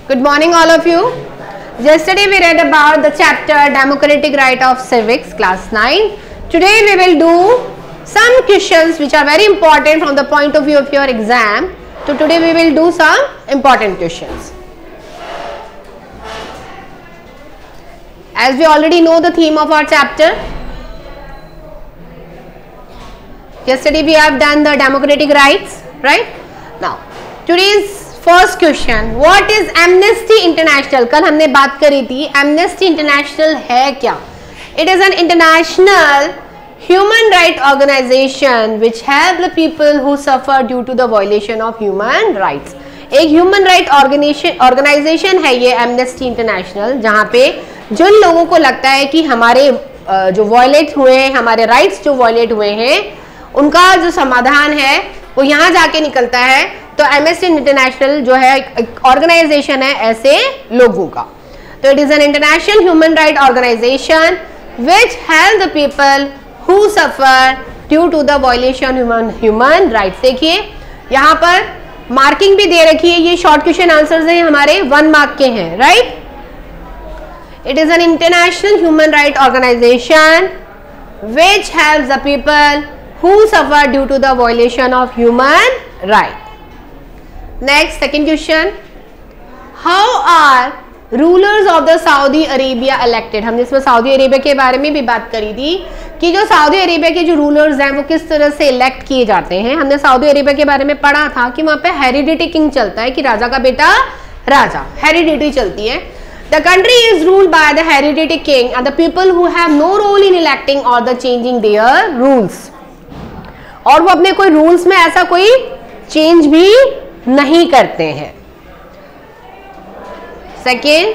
Good morning all of you. Yesterday we read about the chapter Democratic Right of Civics, class 9. Today we will do some questions which are very important from the point of view of your exam. So today we will do some important questions. As we already know the theme of our chapter, yesterday we have done the democratic rights, right? Now today's first question, what is Amnesty International? कल हमने बात करी थी Amnesty International है क्या? It is an international human right organization which help the people who suffer due to the violation of human rights. एक human right organization है ये एमनेस्टी इंटरनेशनल, जहाँ पे जिन लोगों को लगता है कि हमारे जो वायलेट हुए हैं, हमारे राइट्स जो वायलेट हुए हैं, उनका जो समाधान है वो यहाँ जाके निकलता है. तो एमनेस्टी इंटरनेशनल जो है एक ऑर्गेनाइजेशन है ऐसे लोगों का. तो it is an international human right organization which help the people who suffer due to the violation human rights. देखिए यहाँ पर मार्किंग भी दे रखी है, ये शॉर्ट क्वेश्चन आंसर्स हैं हमारे 1 मार्क के हैं, right. It is an international human right organization which help the people who suffer due to the violation of human right. Next, second question, how are rulers of the Saudi Arabia elected? हमने इसमें Saudi Arabia के बारे में भी बात करी थी कि जो सऊदी अरेबिया के जो रूलर्स हैं वो किस तरह से इलेक्ट किए जाते हैं. हमने सऊदी अरेबिया के बारे में पढ़ा था कि वहाँ पे हेरिडिटी किंग चलता है, कि राजा का बेटा राजा, हेरिडिटी चलती है. The country is ruled by the hereditary king and the people who have no role in electing or the changing their rules. और वो अपने कोई रूल्स में ऐसा कोई चेंज भी नहीं करते हैं. Second,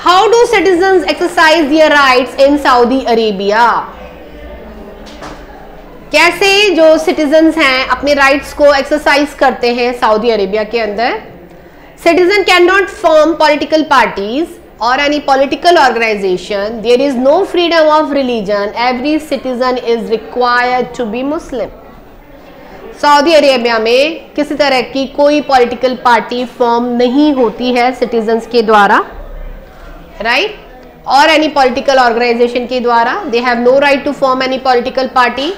how do citizens exercise their rights in Saudi Arabia? कैसे जो सिटीजन्स हैं अपने राइट्स को एक्सरसाइज करते हैं सऊदी अरेबिया के अंदर? Citizen can not form political parties or any political organization. There is no freedom of religion. Every citizen is required to be Muslim. Saudi Arabia में किसी तरह की कोई पॉलिटिकल पार्टी फॉर्म नहीं होती है सिटीजन्स के द्वारा, राइट, और एनी पॉलिटिकल ऑर्गेनाइजेशन के द्वारा. They have no right to form any political party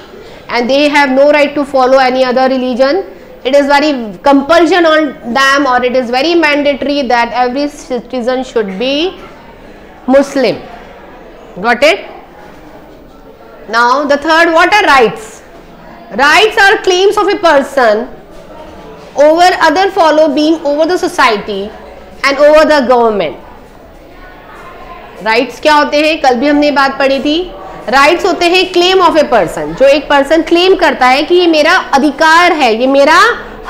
and they have no right to follow any other religion. It is very compulsion on them, or it is very mandatory that every citizen should be Muslim. Got it? Now the third, what are rights? Rights are claims of a person over other follow being over the society and over the government. Rights क्या होते हैं? कल भी हमने बात पढ़ी थी. Rights होते हैं क्लेम ऑफ ए पर्सन, जो एक पर्सन क्लेम करता है कि ये मेरा अधिकार है, ये मेरा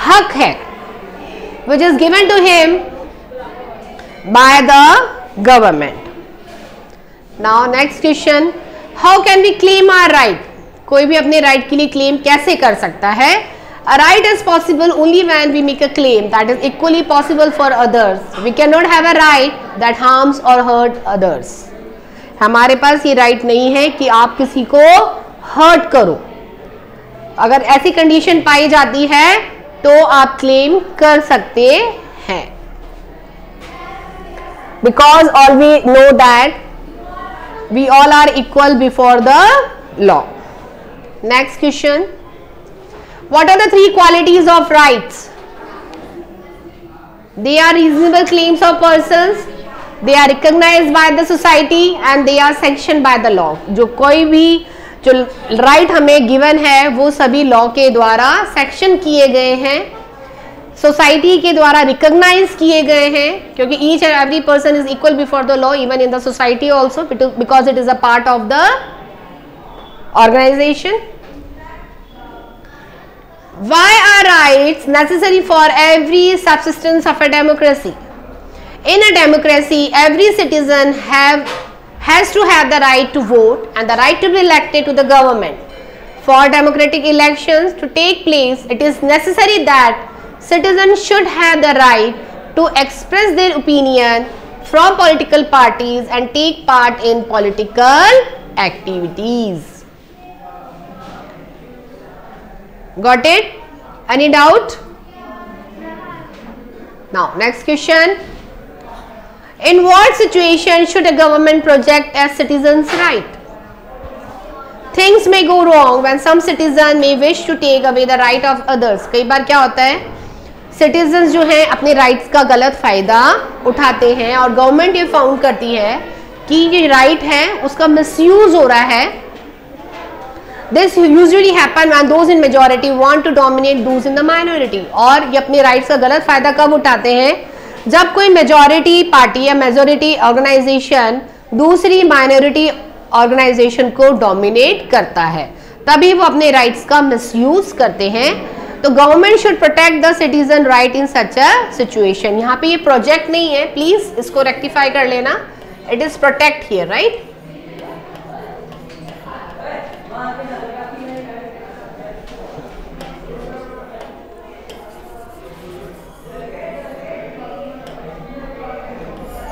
हक है, which is given to him by the government. Now next question, how can we claim our right? कोई भी अपने राइट के लिए क्लेम कैसे कर सकता है? A right is possible only when we make a claim that is equally possible for others. We can not have a right that harms और हर्ट अदर्स. हमारे पास ये राइट नहीं है कि आप किसी को हर्ट करो. अगर ऐसी कंडीशन पाई जाती है तो आप क्लेम कर सकते हैं, because all we know that we all are equal before the law. Next question, what are the 3 qualities of rights? They are reasonable claims of persons, they are recognized by the society and they are sanctioned by the law. जो कोई भी जो right हमें given है वो सभी law के द्वारा सेक्शन किए गए हैं, सोसाइटी के द्वारा रिकॉग्नाइज किए गए हैं, क्योंकि each and every person is equal before the law even in the society also, because it is a part of the organization. Why are rights necessary for every subsistence of a democracy? In a democracy, every citizen has to have the right to vote and the right to be elected to the government. For democratic elections to take place, it is necessary that citizens should have the right to express their opinion from political parties and take part in political activities. Got it? Any doubt? Now, next question. In what situation should a government project as citizens' right? Things may go wrong when some citizen may wish to take away the right of others. कई बार क्या होता है, citizens जो हैं अपने rights का गलत फायदा उठाते हैं और गवर्नमेंट ये फाउंड करती है कि ये राइट है उसका मिसयूज हो रहा है. This usually happen when those in majority want to dominate those in the minority. और ये अपने राइट्स का गलत फायदा कब उठाते हैं, जब कोई मेजॉरिटी पार्टी या मेजॉरिटी ऑर्गेनाइजेशन दूसरी माइनॉरिटी ऑर्गेनाइजेशन को डोमिनेट करता है, तभी वो अपने राइट्स का मिसयूज करते हैं. तो government should protect the citizen right in such a situation. यहाँ पे ये प्रोजेक्ट नहीं है, प्लीज इसको रेक्टिफाई कर लेना. It is protect here, right.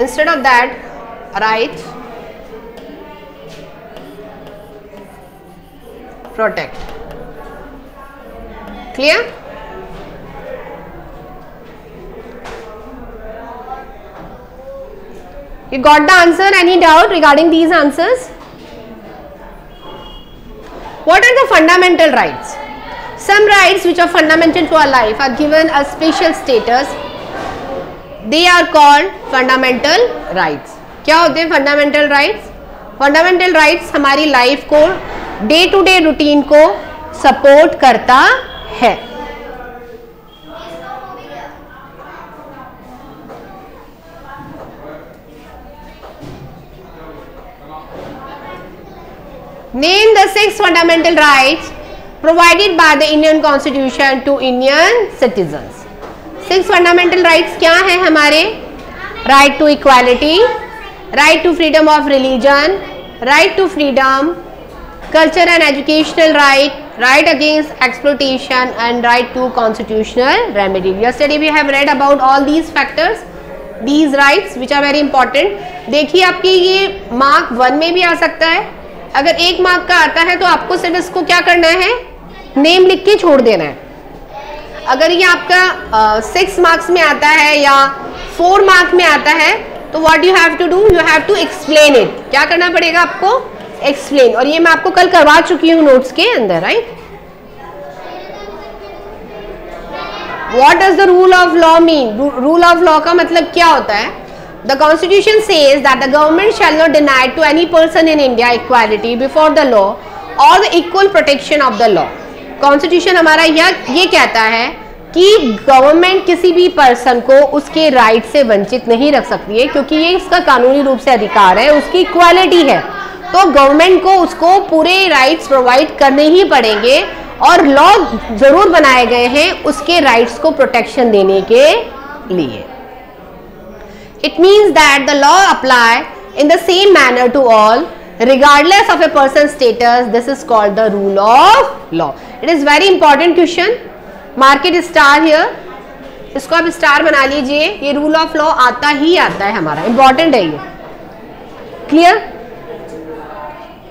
Instead of that, right, protect. Clear? You got the answer? Any doubt regarding these answers? What are the fundamental rights? Some rights which are fundamental to our life are given a special status. They are called fundamental rights. क्या होते हैं fundamental rights? Fundamental rights हमारी life को day to day routine को support करता है. Name the 6 fundamental rights provided by the Indian Constitution to Indian citizens. 6 fundamental rights क्या हैं हमारे? Right to equality, right to freedom of religion, right to freedom, culture and educational right, right against exploitation and right to constitutional remedy. Yesterday we have read about all these factors, these rights which are very important. देखिए आपकी ये mark 1 में भी आ सकता है. अगर 1 mark का आता है तो आपको सिर्फ इसको क्या करना है, नेम लिख के छोड़ देना है. अगर ये आपका 6 मार्क्स में आता है या 4 मार्क में आता है तो what you have to do, you have to explain it. क्या करना पड़ेगा आपको? एक्सप्लेन. और ये मैं आपको कल करवा चुकी हूँ नोट्स के अंदर, right. What does the rule of law mean? Rule of law का मतलब क्या होता है? The constitution says that the government shall not deny to any person in India equality before the law और the equal protection of the law. Constitution हमारा ये कहता है कि गवर्नमेंट किसी भी पर्सन को उसके राइट से वंचित नहीं रख सकती है, क्योंकि ये इसका कानूनी रूप से अधिकार है, उसकी इक्वालिटी है. तो गवर्नमेंट को उसको पूरे राइट्स प्रोवाइड करने ही पड़ेंगे और लॉ जरूर बनाए गए हैं उसके राइट्स को प्रोटेक्शन देने के लिए. It means that the law apply in the same manner to all regardless of a person's status. This is called the rule of law. It is very important question. Mark it star here. इसको आप star बना लीजिए. ये rule of law आता ही आता है हमारा, important है ये. Clear?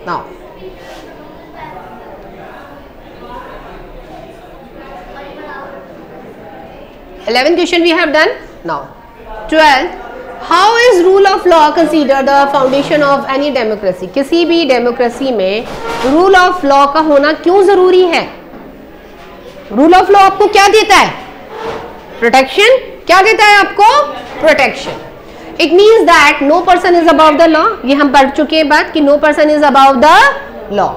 Now eleventh question we have done. Now 12th. How is rule of law considered the foundation of any democracy? किसी भी डेमोक्रेसी में रूल ऑफ लॉ का होना क्यों जरूरी है? रूल ऑफ लॉ आपको क्या देता है? प्रोटेक्शन. क्या देता है आपको? Protection. It means that no person is above the law. ये हम पढ़ चुके हैं बात कि no person is above the law.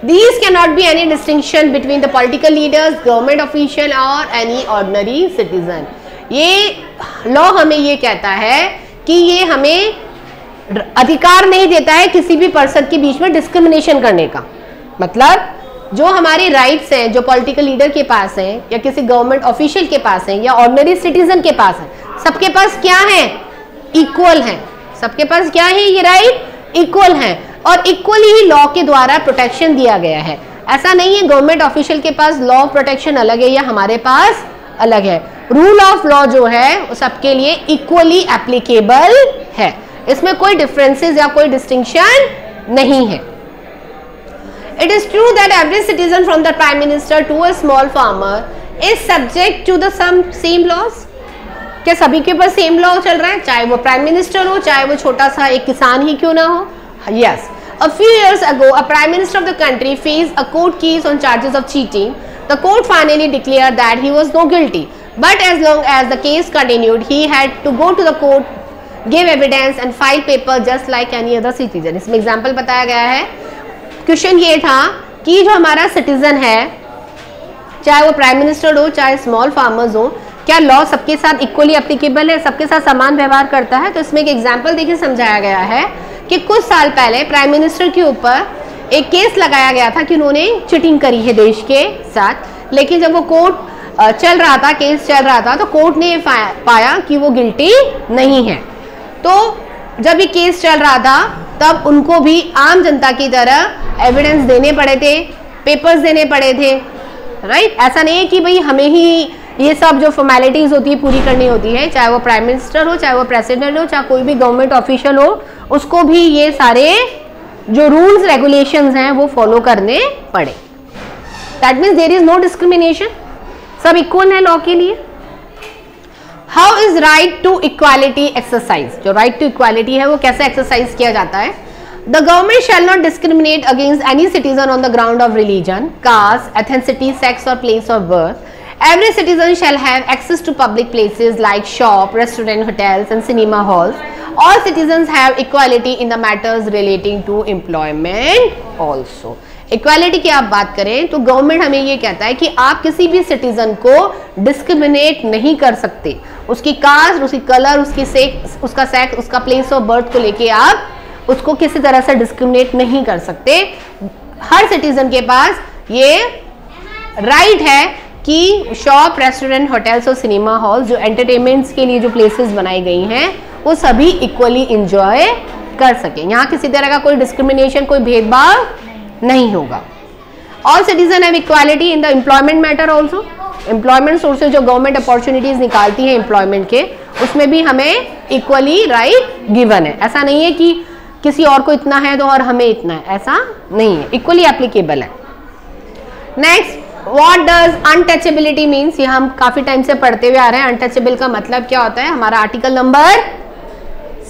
These cannot be any distinction between the political leaders, government official or any ordinary citizen. ये law हमें ये कहता है कि ये हमें अधिकार नहीं देता है किसी भी पर्सन के बीच में डिस्क्रिमिनेशन करने का. मतलब जो हमारे राइट्स हैं, जो पॉलिटिकल लीडर के पास हैं या किसी गवर्नमेंट ऑफिशियल के पास हैं या ऑर्डिनरी सिटीजन के पास है, सबके पास क्या है? इक्वल है. सबके पास क्या है? ये राइट इक्वल है और इक्वली ही लॉ के द्वारा प्रोटेक्शन दिया गया है. ऐसा नहीं है गवर्नमेंट ऑफिशियल के पास लॉ प्रोटेक्शन अलग है या हमारे पास अलग है. रूल ऑफ लॉ जो है वो सबके लिए इक्वली एप्लीकेबल है. इसमें कोई डिफरेंसेस या कोई डिस्टिंक्शन नहीं है. It is true that every citizen from the prime minister to a small farmer is subject to the same laws. क्या सभी के ऊपर सेम लॉ चल रहा है, चाहे वो प्राइम मिनिस्टर हो, चाहे वो छोटा सा एक किसान ही क्यों ना हो? Yes. A few years ago, a prime minister of the country faced a court case on charges of cheating. The court finally declared that he was not guilty. But as long as the case continued, he had to go to the court, give evidence and file paper just like any other citizen. इसमें example बताया गया है. Question ये था कि जो हमारा citizen है, चाहे वो प्राइम मिनिस्टर हो, चाहे स्मॉल फार्मर्स हो, क्या लॉ सबके साथ इक्वली एप्लीकेबल है, सबके साथ समान व्यवहार करता है? तो इसमें एक एग्जाम्पल देखिए समझाया गया है कि कुछ साल पहले प्राइम मिनिस्टर के ऊपर एक केस लगाया गया था कि उन्होंने चीटिंग करी है देश के साथ, लेकिन जब वो कोर्ट चल रहा था, केस चल रहा था, तो कोर्ट ने पाया कि वो गिल्टी नहीं है. तो जब ये केस चल रहा था तब उनको भी आम जनता की तरह एविडेंस देने पड़े थे, पेपर्स देने पड़े थे, राइट? ऐसा नहीं है कि भाई हमें ही ये सब जो फॉर्मेलिटीज होती है पूरी करनी होती है, चाहे वो प्राइम मिनिस्टर हो, चाहे वो प्रेसिडेंट हो, चाहे कोई भी गवर्नमेंट ऑफिशियल हो, उसको भी ये सारे जो रूल्स रेगुलेशंस हैं वो फॉलो करने पड़े. That means there is no discrimination, सब इक्वल है लॉ के लिए. How is right to equality exercise? जो राइट टू इक्वालिटी है वो कैसे एक्सरसाइज किया जाता है? The government shall not discriminate against any citizen on the ground of religion, caste, ethnicity, sex or place of birth. Every citizen shall have access to public places like shop, restaurant, hotels and cinema halls. All citizens have equality in the matters relating to employment also. Equality की आप बात करें तो government हमें ये कहता है कि आप किसी भी सिटीजन को डिस्क्रिमिनेट नहीं कर सकते. उसकी कास्ट, उसकी कलर, उसकी सेक्स, उसका सेक्स, उसका प्लेस ऑफ बर्थ को लेके आप उसको किसी तरह से डिस्क्रिमिनेट नहीं कर सकते. हर सिटीजन के पास ये राइट है कि शॉप, रेस्टोरेंट, होटल्स और सिनेमा हॉल जो एंटरटेनमेंट्स के लिए जो प्लेसेस बनाई गई हैं वो सभी इक्वली एंजॉय कर सकें. यहाँ किसी तरह का कोई डिस्क्रिमिनेशन, कोई भेदभाव नहीं होगा. All citizen have equality in the employment matter also. Employment sources जो गवर्नमेंट अपॉर्चुनिटीज निकालती है एम्प्लॉयमेंट के, उसमें भी हमें इक्वली राइट गिवन है. ऐसा नहीं है कि किसी और को इतना है तो और हमें इतना है, ऐसा नहीं है, इक्वली एप्लीकेबल है. Next, what does untouchability means? ये हम काफी टाइम से पढ़ते हुए आ रहे हैं. अनटचेबल का मतलब क्या होता है? हमारा article number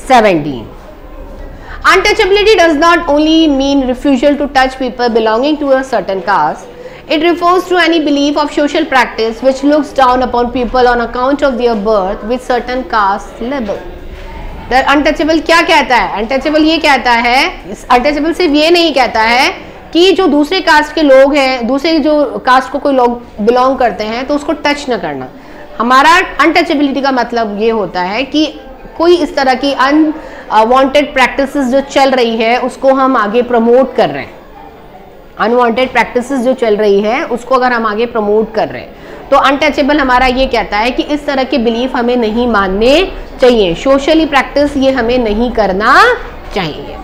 17. Untouchability does not only mean refusal to touch people belonging to a certain caste. It refers to any belief of social practice which looks down upon people on account of their birth with certain caste label. Untouchable क्या कहता है? Untouchable ये कहता है, untouchable सिर्फ ये नहीं कहता है कि जो दूसरे कास्ट के लोग हैं, दूसरे जो कास्ट को कोई लोग बिलोंग करते हैं तो उसको टच न करना. हमारा अनटचेबिलिटी का मतलब ये होता है कि कोई इस तरह की अनवांटेड प्रैक्टिसेस जो चल रही है उसको हम आगे प्रमोट कर रहे हैं. अनवांटेड प्रैक्टिसेस जो चल रही है उसको अगर हम आगे प्रमोट कर रहे हैं तो अनटचेबल हमारा ये कहता है कि इस तरह के बिलीफ हमें नहीं मानने चाहिए, सोशली प्रैक्टिस ये हमें नहीं करना चाहिए.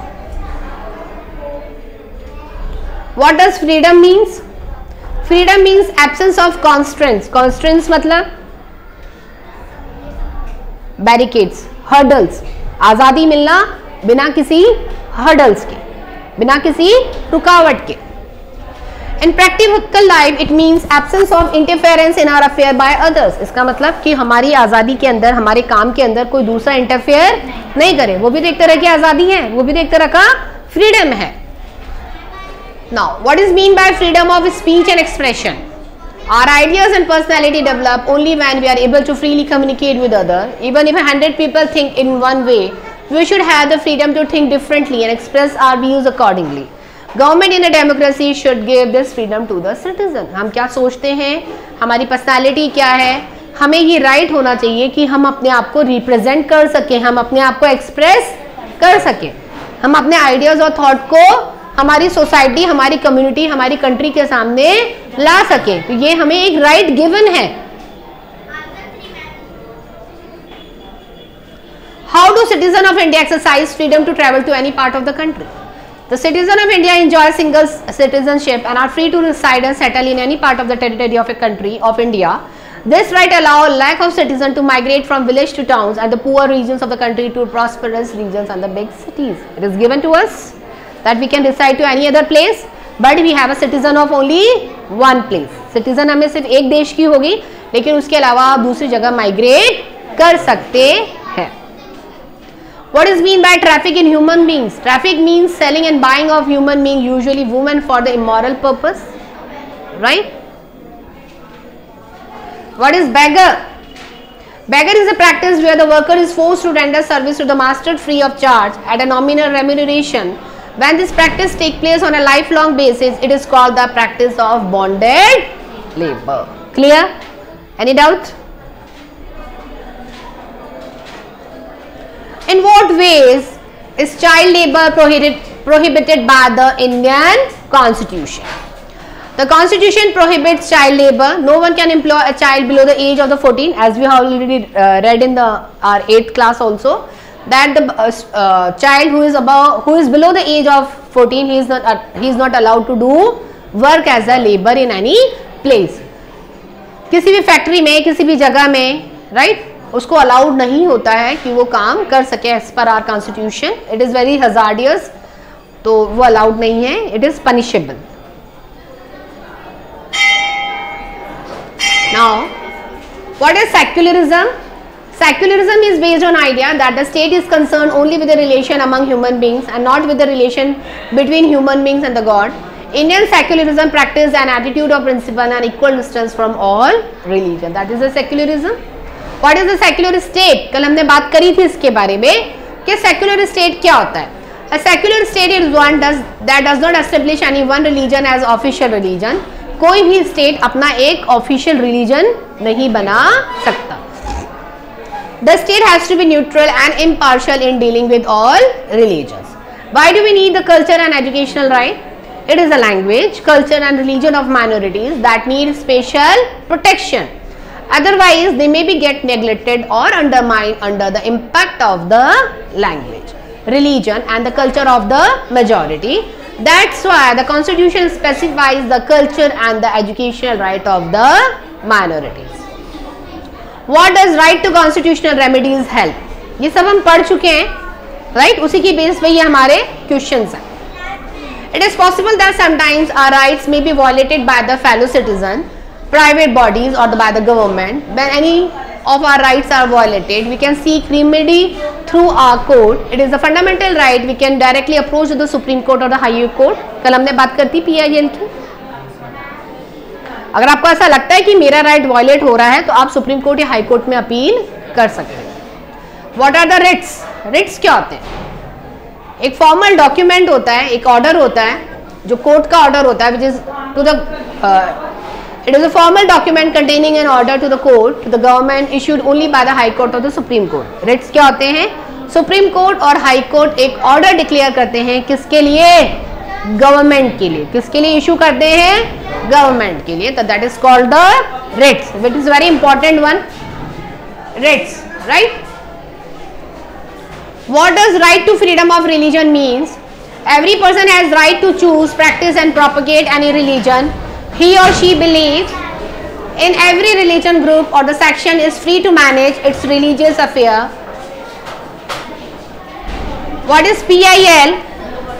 What does freedom means? Freedom means absence of constraints. Constraints मतलब बैरिकेड्स, हर्डल्स. आजादी मिलना बिना किसी हर्डल्स के, बिना किसी रुकावट के. In practical life, it means absence of interference in our affair by others. इसका मतलब कि हमारी आज़ादी के अंदर, हमारे काम के अंदर कोई दूसरा इंटरफेयर नहीं करे. वो भी तो एक तरह की आज़ादी है, वो भी तो एक तरह का फ्रीडम है. Now, what is mean by freedom of speech and expression? Our ideas and personality develop only when we are able to freely communicate with others. Even if 100 people think in one way, we should have the freedom to think differently and express our views accordingly. Government in a democracy should give this freedom to the citizen. हम क्या सोचते हैं, हमारी personality क्या है, हमें ये right होना चाहिए कि हम अपने आप को रिप्रेजेंट कर सकें, हम अपने आप को एक्सप्रेस कर सकें, हम अपने आइडियाज और थॉट को हमारी सोसाइटी, हमारी कम्युनिटी, हमारी कंट्री के सामने ला सकें. तो ये हमें एक राइट गिवन है. How do citizens of India exercise freedom to travel to any part of the country? The citizens of India enjoy single citizenship and are free to reside and settle in any part of the territory of a country of India. This right allows lack of citizens to migrate from village to towns and the poor regions of the country to prosperous regions and the big cities. It is given to us that we can reside to any other place, but we have a citizen of only one place. Citizen हमें सिर्फ एक देश की होगी, लेकिन उसके अलावा आप दूसरी जगह माइग्रेट कर सकते हैं। What is mean by traffic in human beings? Traffic means selling and buying of human being, usually women, for the immoral purpose, right? What is beggar? Beggar is a practice where the worker is forced to render service to the master free of charge at a nominal remuneration. When this practice takes place on a lifelong basis, it is called the practice of bonded labor. Clear? Any doubt? In what ways is child labor prohibited by the Indian Constitution? The Constitution prohibits child labor. No one can employ a child below the age of the 14, as we have already read in our 8th class also, that the child who is below the age of 14, he is not allowed to do work as a labor in any place. किसी भी factory में, किसी भी जगह में, right, उसको allowed नहीं होता है कि वो काम कर सके as per our constitution. It is very hazardous, तो वो अलाउड नहीं है. It is punishable. Now, what is secularism? Secularism is based on idea that the state is concerned only with the relation among human beings and not with the relation between human beings and the God. Indian secularism practices an attitude of principle and equal distance from all religion. That is the secularism. What is the secular state? कल हमने बात करी थी इसके बारे में कि secular state क्या होता है. A secular state is one that does not establish any one religion as official religion. कोई भी स्टेट अपना एक ऑफिशियल रिलीजन नहीं बना सकता. The state has to be neutral and impartial in dealing with all religions. Why do we need the culture and educational right? It is a language, culture and religion of minorities that need special protection. Otherwise, they may be get neglected or undermined under the impact of the language, religion and the culture of the majority. That's why the Constitution specifies the culture and the educational right of the minorities. What does right to constitutional remedies help? ये सब हम पढ़ चुके हैं, right? उसी की base पे ये हमारे questions हैं. It is possible that sometimes our rights may be violated by the fellow citizen, private bodies or by the government. When any of our rights are violated, we can seek remedy through our court. It is a fundamental right. We can directly approach the Supreme Court or the Higher Court. कल हमने बात करती PIL की. अगर आपको ऐसा लगता है कि मेरा राइट वायलेट हो रहा है तो आप सुप्रीम कोर्ट या हाई कोर्ट में अपील कर सकते हैं. What are the writs? Writs क्या होते हैं? एक फॉर्मल डॉक्यूमेंट होता है, एक ऑर्डर होता है जो कोर्ट का ऑर्डर होता है, which is to the it is a formal document containing an order to the court, to the government, issued only by the High Court or the Supreme Court. Writs क्या होते हैं? Supreme court और high court एक order declare करते हैं. किसके लिए? Government के लिए. किसके लिए इशू करते हैं? गवर्नमेंट के लिए. तो that is called the writs, which is very important one. Writs, right? What does right to freedom of religion means? Every person has right to choose, practice and propagate any religion he or she believes in. Every religion group or the section is free to manage its religious affair. What is PIL?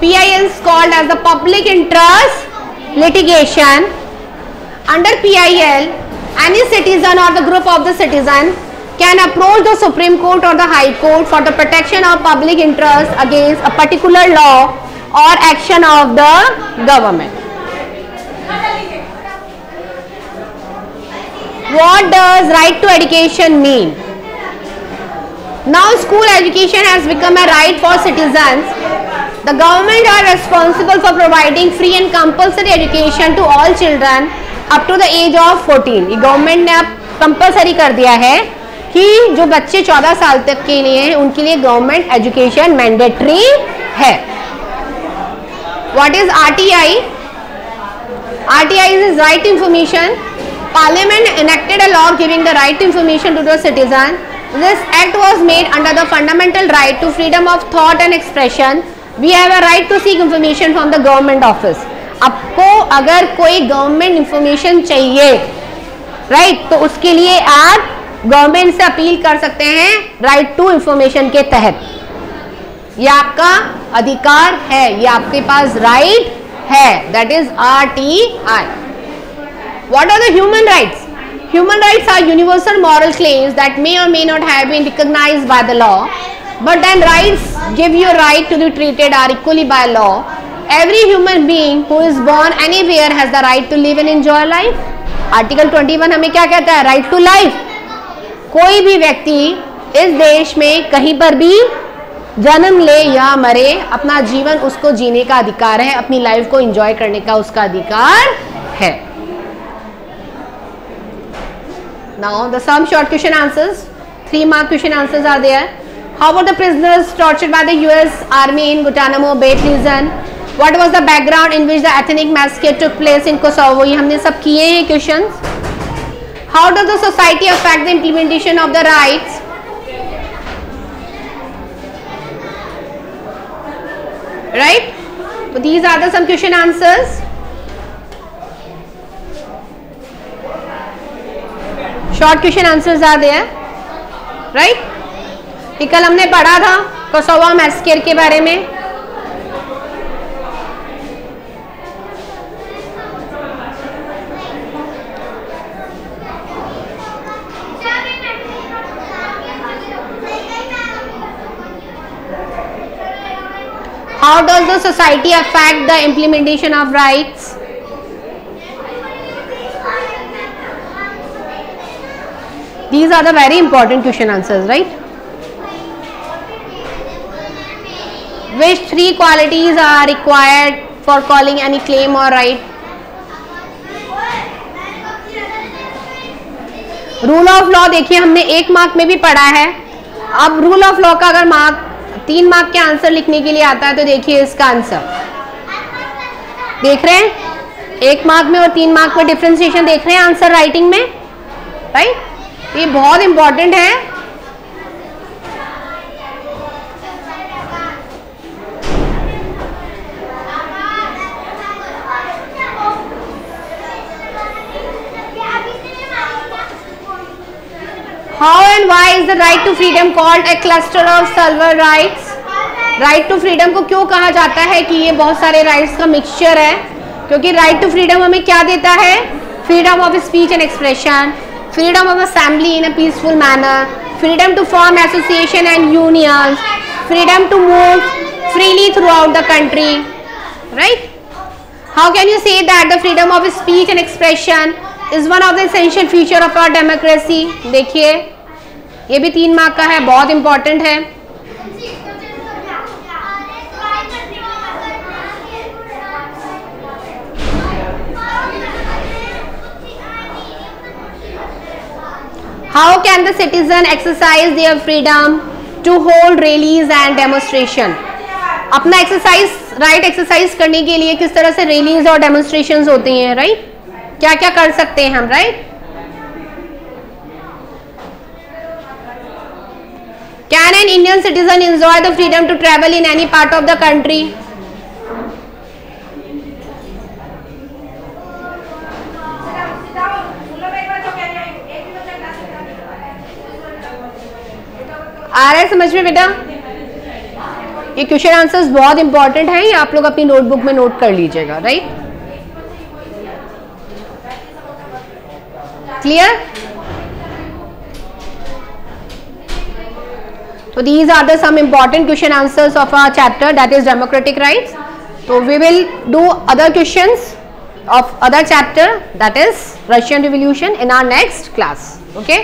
PIL is called as the public interest litigation. Under PIL, any citizen or the group of the citizen can approach the Supreme Court or the High Court for the protection of public interest against a particular law or action of the government. What does right to education mean? Now school education has become a right for citizens. The government are responsible for providing free and compulsory education to all children up to the age of 14. ये government ने अब compulsory कर दिया है कि जो बच्चे 14 साल तक के लिए हैं उनके लिए गवर्नमेंट एजुकेशन मैंडेटरी है. What is RTI? RTI is right to information. Parliament enacted a law giving the right to information to the citizen. This act was made under the fundamental right to freedom of thought and expression. We have a right to seek information from the government office. आपको अगर कोई government information चाहिए, right, तो उसके लिए आप government से appeal कर सकते हैं राइट टू इंफॉर्मेशन के तहत. ये आपका अधिकार है, ये आपके पास राइट है. That is RTI. What are the human rights? Human rights are universal moral claims that may or may not have been recognized by the law, but then rights give you right to be treated are equally by law. Every human being who is born anywhere has the right to live and enjoy life. Article 21 हमें क्या कहता है? Right to life. कोई भी व्यक्ति इस देश में कहीं पर भी जन्म ले या मरे, अपना जीवन उसको जीने का अधिकार है, अपनी लाइफ को एंजॉय करने का उसका अधिकार है. Now the some short question answers, 3 mark question answers are there. How were the prisoners tortured by the US Army in Guantanamo Bay prison? What was the background in which the ethnic massacre took place in Kosovo? ये हमने सब किए हैं questions. How does the society affect the implementation of the rights? Right? So these are the some question answers. Short question answers are there, right. ये कल हमने पढ़ा था कोसोवो मैसेकर के बारे में. How does the society affect the implementation of rights? These are the very important question answers, right? Which 3 qualities are required for calling any claim or right? Rule of law देखिए हमने 1 mark में भी पढ़ा है. अब rule of law का अगर 3 mark के आंसर लिखने के लिए आता है तो देखिए इसका आंसर देख रहे हैं. 1 मार्क में और 3 मार्क में डिफरेंशिएशन देख रहे हैं आंसर राइटिंग में, राइट. ये बहुत इंपॉर्टेंट है. How and why is the right to freedom called a cluster of several rights? Right to freedom को क्यों कहा जाता है कि ये बहुत सारे राइट्स का मिक्सचर है? क्योंकि राइट टू फ्रीडम हमें क्या देता है? Freedom of speech and expression, freedom of assembly in a peaceful manner, freedom to form association and unions, freedom to move freely throughout the country, right? How can you say that the freedom of speech and expression is one of the essential feature of our democracy? देखिए ये भी 3 mark का है, बहुत important है. How can the citizen exercise their freedom to hold rallies and demonstration? अपना right exercise करने के लिए किस तरह से रैलीज और डेमोन्स्ट्रेशंस होती हैं, राइट? क्या क्या कर सकते हैं हम, right? Can an Indian citizen enjoy the freedom to travel in any part of the country? आ रहा है समझ में बेटा? ये क्वेश्चन आंसर्स बहुत इंपॉर्टेंट है, ये आप लोग अपनी नोटबुक में नोट कर लीजिएगा, right? Clear? So these are the some important question answers of our chapter, that is democratic rights. So we will do other questions of other chapter, that is Russian Revolution, in our next class. Okay.